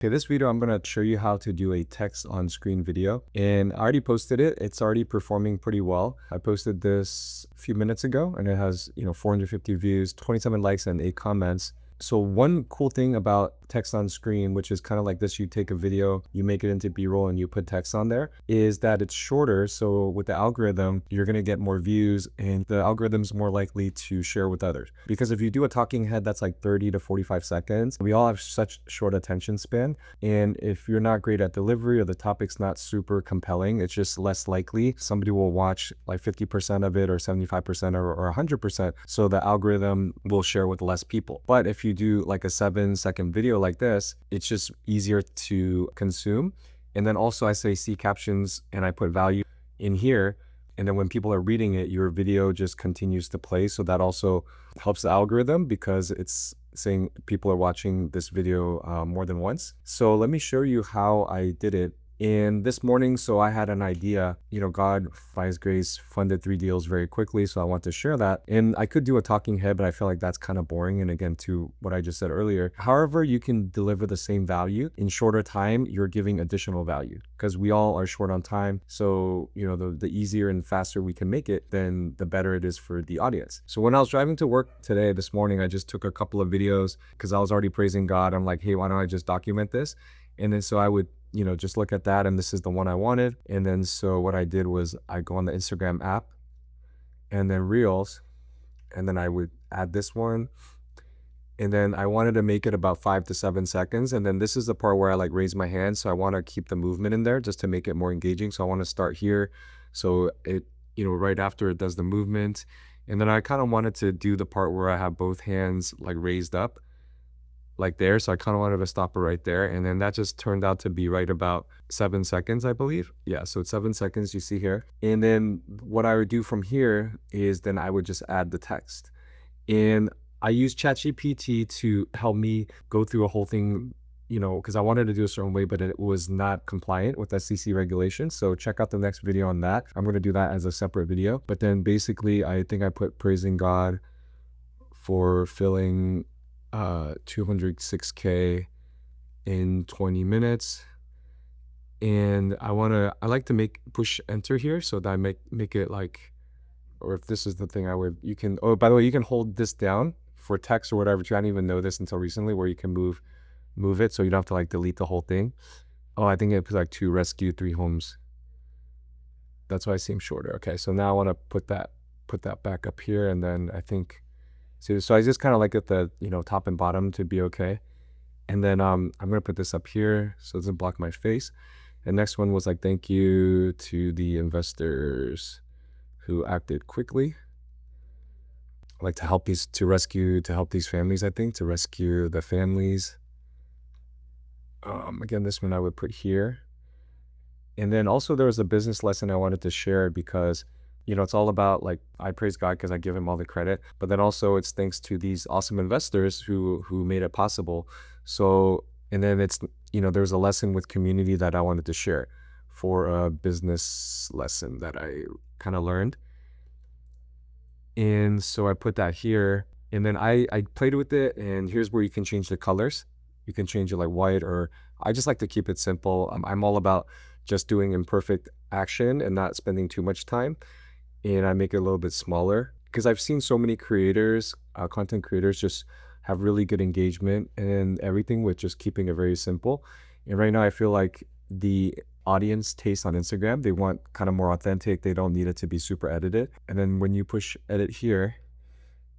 Okay, this video, I'm going to show you how to do a text on screen video, and I already posted it. It's already performing pretty well. I posted this a few minutes ago and it has, 450 views, 27 likes and 8 comments. So one cool thing about text on screen, which is kind of like this, you take a video, you make it into B-roll and you put text on there, is that it's shorter. So with the algorithm, you're going to get more views and the algorithm's more likely to share with others. Because if you do a talking head that's like 30 to 45 seconds, we all have such short attention span. And if you're not great at delivery or the topic's not super compelling, it's just less likely somebody will watch like 50% of it or 75% or 100%. So the algorithm will share with less people. But if you do like a 7-second video like this, it's just easier to consume. And then also I say see captions and I put value in here. And then when people are reading it, your video just continues to play. So that also helps the algorithm because it's saying people are watching this video more than once. So let me show you how I did it. And this morning, so I had an idea, God, by his grace, funded 3 deals very quickly. So I want to share that. And I could do a talking head, but I feel like that's kind of boring. And again, to what I just said earlier, however, you can deliver the same value in shorter time, you're giving additional value because we all are short on time. So, the easier and faster we can make it, then the better it is for the audience. So when I was driving to work today, this morning, I just took a couple of videos because I was already praising God. I'm like, hey, why don't I just document this? And then so I would just look at that, and this is the one I wanted. And then so what I did was I go on the Instagram app and then Reels, and then I would add this one. And then I wanted to make it about 5 to 7 seconds. And then this is the part where I like raise my hand. So I want to keep the movement in there just to make it more engaging. So I want to start here. So it, right after it does the movement. And then I kind of wanted to do the part where I have both hands like raised up like there. So I kind of wanted to stop it right there. And then that just turned out to be right about 7 seconds, I believe. Yeah, so it's 7 seconds you see here. And then what I would do from here is then I would just add the text. And I use ChatGPT to help me go through a whole thing, because I wanted to do a certain way, but it was not compliant with SEC regulations. So check out the next video on that. I'm going to do that as a separate video. But then basically, I think I put praising God for filling 206K in 20 minutes. And I like to push enter here so that I make it like, or if this is the thing oh, by the way, you can hold this down for text or whatever. I didn't even know this until recently, where you can move it so you don't have to like delete the whole thing. Oh, I think it was like 2 rescue 3 homes. That's why it seems shorter. Okay, so now I want to put that back up here, and then I think so I just kind of like at the top and bottom to be okay. And then I'm gonna put this up here so it doesn't block my face. And next one was like, thank you to the investors who acted quickly, like to help these families, I think, to rescue the families. Again, this one I would put here. And then also there was a business lesson I wanted to share because it's all about like, I praise God because I give him all the credit, but then also it's thanks to these awesome investors who made it possible. So, and then it's, there's a lesson with community that I wanted to share for a business lesson that I kind of learned. And so I put that here, and then I played with it, and here's where you can change the colors. You can change it like white, or I just like to keep it simple. I'm all about just doing imperfect action and not spending too much time. And I make it a little bit smaller because I've seen so many creators, content creators, just have really good engagement and everything with just keeping it very simple. And right now I feel like the audience taste on Instagram, they want kind of more authentic. They don't need it to be super edited. And then when you push edit here,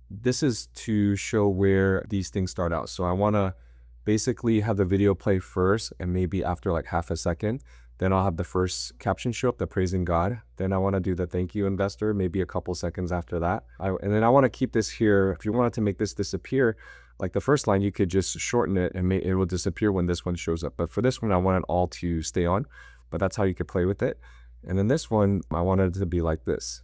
this is to show where these things start out. So I want to basically have the video play first, and maybe after like half a second, then I'll have the first caption show up, the praising God. Then I want to do the thank you investor, maybe a couple seconds after that. And then I want to keep this here. If you wanted to make this disappear, like the first line, you could just shorten it and it will disappear when this one shows up. But for this one, I want it all to stay on, but that's how you could play with it. And then this one, I wanted it to be like this,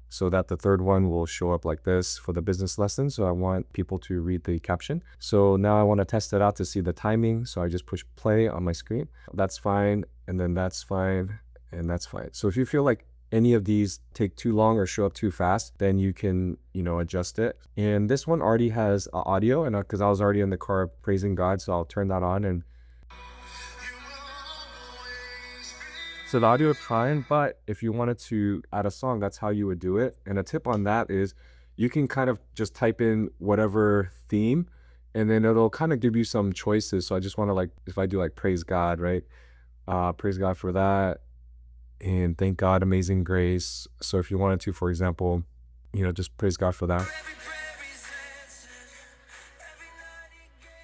so that the third one will show up like this for the business lesson. So I want people to read the caption. So now I want to test it out to see the timing. So I just push play on my screen. That's fine. And then that's fine. And that's fine. So if you feel like any of these take too long or show up too fast, then you can, adjust it. And this one already has audio, and because I was already in the car praising God, so I'll turn that on. And So the audio is fine, but if you wanted to add a song, that's how you would do it. And a tip on that is you can kind of just type in whatever theme and then it'll kind of give you some choices. So I just want to like, if I do like praise God, right? Praise God for that. And thank God, amazing grace. So if you wanted to, for example, just praise God for that.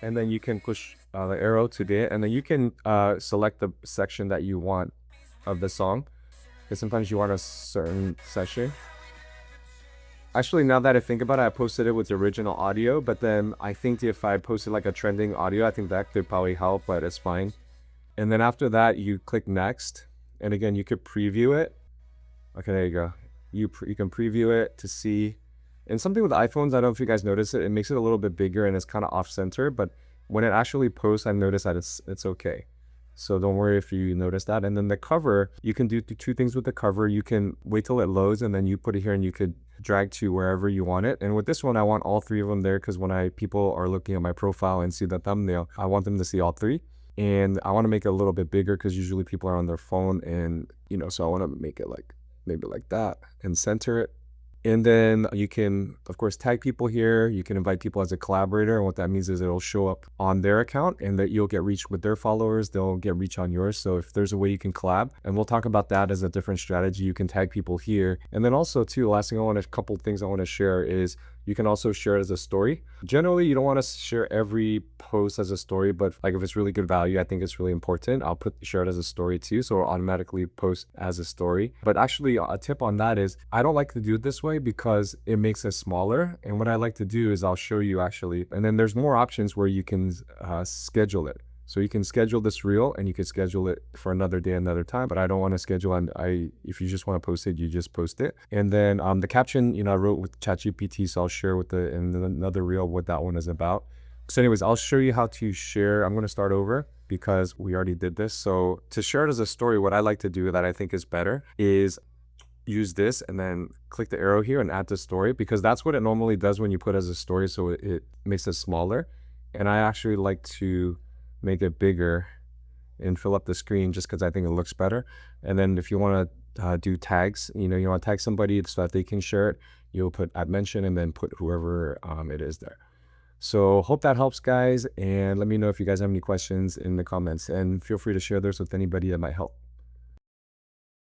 And then you can push the arrow to the, and then you can select the section that you want of the song. Because sometimes you want a certain section. Actually, now that I think about it, I posted it with the original audio, but then I think if I posted like a trending audio, I think that could probably help, but it's fine. And then after that, you click next. And again, you could preview it. Okay, there you go. You can preview it to see. And something with iPhones, I don't know if you guys notice it, it makes it a little bit bigger and it's kind of off center, but when it actually posts, I've noticed that it's okay. So don't worry if you notice that. And then the cover, you can do two things with the cover. You can wait till it loads and then you put it here and you could drag to wherever you want it. And with this one, I want all three of them there because when people are looking at my profile and see the thumbnail, I want them to see all three. And I want to make it a little bit bigger because usually people are on their phone and, so I want to make it like maybe like that and center it. And then you can, of course, tag people here. You can invite people as a collaborator. And what that means is it'll show up on their account and that you'll get reach with their followers. They'll get reach on yours. So if there's a way you can collab, and we'll talk about that as a different strategy, you can tag people here. And then also too, last thing a couple things I want to share is you can also share it as a story. Generally, you don't want to share every post as a story, but like if it's really good value, I think it's really important. I'll share it as a story too, so it'll automatically post as a story. But actually, a tip on that is I don't like to do it this way because it makes it smaller. And what I like to do is I'll show you actually, and then there's more options where you can schedule it. So you can schedule this reel and you can schedule it for another day, another time, but I don't want to schedule. And if you just want to post it, you just post it. And then the caption, I wrote with ChatGPT, so I'll share in another reel what that one is about. So anyways, I'll show you how to share. I'm going to start over because we already did this. So to share it as a story, what I like to do that I think is better is use this and then click the arrow here and add the story because that's what it normally does when you put as a story. So it makes it smaller. And I actually like to make it bigger and fill up the screen just because I think it looks better. And then if you want to do tags, you want to tag somebody so that they can share it, you'll put @mention and then put whoever it is there. So hope that helps, guys. And let me know if you guys have any questions in the comments and feel free to share this with anybody that might help.